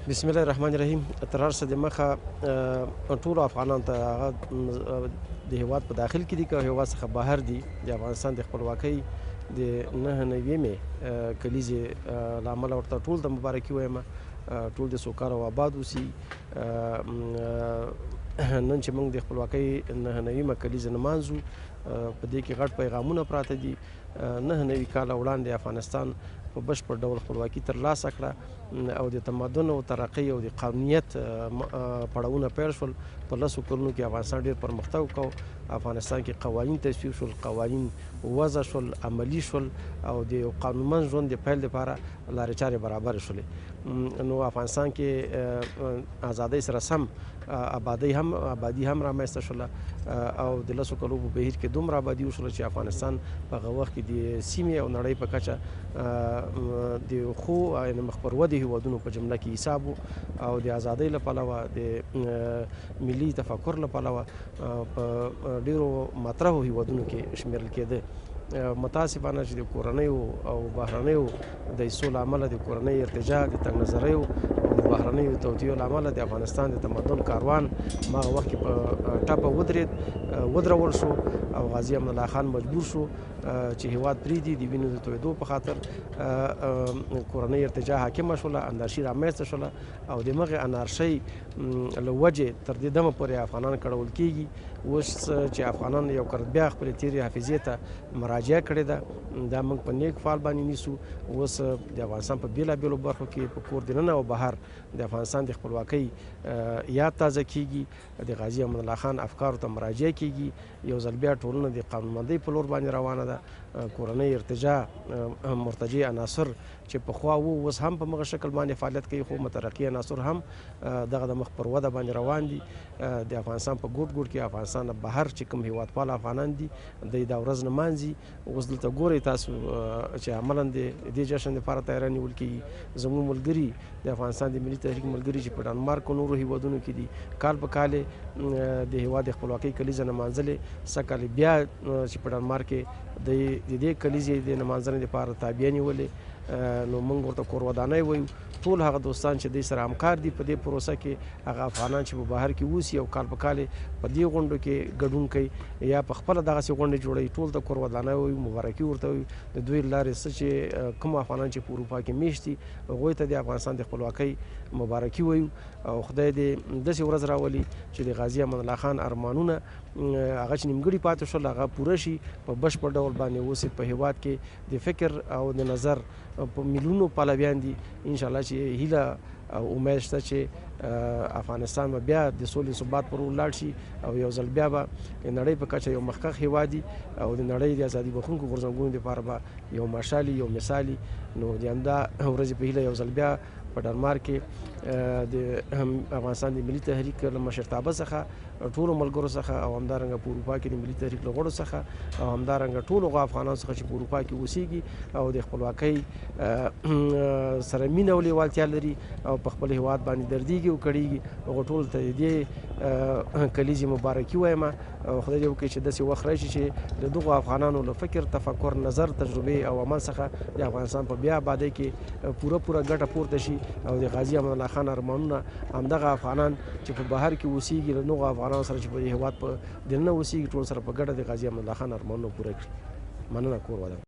بسم الله الرحمن الرحیم. تر هر څه دمخه ټولو افغانانو ته هغه د هیواد په داخل کې دي که هیواد څخه بهر دي د افغانستان د خپلواکۍ د 9/9 کلیزې له امله ورته ټول ته مبارکي وایم. ټول د سوکاله او آباد اوسي. نن چې موږ د خپلواکۍ 9/9 کلیزه نمانځو، په دې کې غټ پیغامونه پراته دي. 9 کاله وړاندې افغانستان په بشپړ ډول خپلواکي ترلاسه کړه او د تمدن او ترقۍ او د قانونیت پړاوونه پیل شول. په 10 کلونو کې افغانستان ډېر پرمختګ وکړ. افغانستان کې قوانین تصویب شول، قوانین وضع شول، عملي شول او د یو قانونمند ژوند د پیل لپاره لارې چارې برابرې شولې. نو افغانستان کې ازادۍ سره سم آبادي هم رامنځته شوله او د 10 کلو په بهیر کې دومره آبادي وشوله چې افغانستان په هغه وخت کې د سیمې او نړۍ په کچه د ښو مخ پر ودې هیوادونو په جمله کې حساب او د ازادۍ له پلوه د ملي تفکر له پلوه په ډېرو مطرحو هیوادونو کې شمیرل کېده. متاسفانه چې د کورنیو او بهرنیو د حصو له امله د کورنۍ ارتجاع، د تنګ نظریو او د بهرنیو توطیو له امله د افغانستان د تمدن کاروان په هغه وخت کې په ټپه ودرول شو او غازي امان الله خان مجبور شو چې هیواد پرېږدي د وینو د تویدو په خاطر. کورنۍ ارتجاع حاکمه شوله، انارشي رامنځته شوله او د همغې انارشۍ له وجې تر دې دمه پورې افغانان کړول کېږي. اوس چې افغانان یو کرت بیا خپلې تېرې حافظې ته مراجعه کړې ده، دا موږ په نیک فال باندې نیسو. اوس د افغانستان په بېلابېلو برخو کې په کور دننه او بهر د افغانستان د خپلواکۍ یاد تازه کېږي، د غازي امان الله خان افکارو ته مراجعه کېږي. یو ځل بیا ټولنه د قانونمندۍ په لور باندې روانه ده. کورنۍ ارتجاع مرتجع عناصر چې پخوا وو اوس هم په مغه شکل باندې فعالیت کوي، خو مترقي عناصر هم دغه د مخ پر وده باندې روان دي. د افغانستان په ګوټ ګوټ کې افغانستان بهر چې کوم هیوادپال افغانان دي دوی دا ورځ نمانځي. اوس دلته ګورئ تاسو چې عملاً د دې جشن لپاره تیاری نیول کېږي. زموږ ملګري د افغانستان د ملي تحریک ملګري چې په ډنمارک او نورو هیوادونو کې دي کال په کال د هیواد د خپلواکۍ کلیزه نمانځلې. سږکال بیا چې په ډنمارک کې د دې کلیزې د نمانځنې لپاره تابعیه نیولې. نو موږ ورته کور ودانۍ وایو. ټول هغه دوستان چې دوی سره همکار دي په دې پروسه کې، هغه افغانان چې په بهر کې اوسي او کال په کال په دې غونډو کې ګډون کوي یا په خپله دغسې غونډې جوړوي، ټول ته کور ودانۍ وایو، مبارکي ورته وایو. د دوی له لارې څه چې کوم افغانان چې په اروپا کې میشت دي هغوی ته د افغانستان د خپلواکۍ مبارکي وایو او خدای دې داسې ورځ راولي چې د غازي امان الله خان ارمانونه هغه چې نیمګړي پاتې شول هغه پوره شي. په بشپړ ډول باندې اوس په هیواد کې د فکر او د نظر په میلیونو پلویان دي. انشاءالله چې هیله او امید شته چې افغانستان به بیا د سولې ثبات پر ولاړ شي او یو ځل بیا به د نړۍ په کچه یو مخکښ هیواد وي او د نړۍ د ازادي بخښونکو غورځنګونو لپاره به یو مشال یو مثال. نو د همدا ورځې په هیله یو ځل بیا په ډنمارک کې د افغانستان د ملي تحریک له مشرتابه څخه ټولو ملګرو څخه او همدارنګه په اروپا کې د ملي تحریک له غړو څخه او همدارنګه ټولو هغو افغانانو څخه چې په اروپا کې اوسېږي او د خپلواکۍ سره مینه او لیوالتیا لري او په خپل هیواد باندې دردیږي او کړېږي، هغو ټولو ته د دې کلیزې مبارکي وایم. او خدای دې وکړي چې داسې وخت راشي چې د دغو افغانانو له فکر، تفکر، نظر، تجربې او عمل څخه د افغانستان په بیا آبادۍ کې پوره ګټه پورته شي او د غازي امان الله خان ارمانونه همدغه افغانان چې په بهر کې اوسېږي له نورو افغانانو سره چې په دې هیواد په دننه اوسېږي ټول سره په ګډه د غازي امان الله خان ارمانونه پوره کړي. مننه. کور ودان.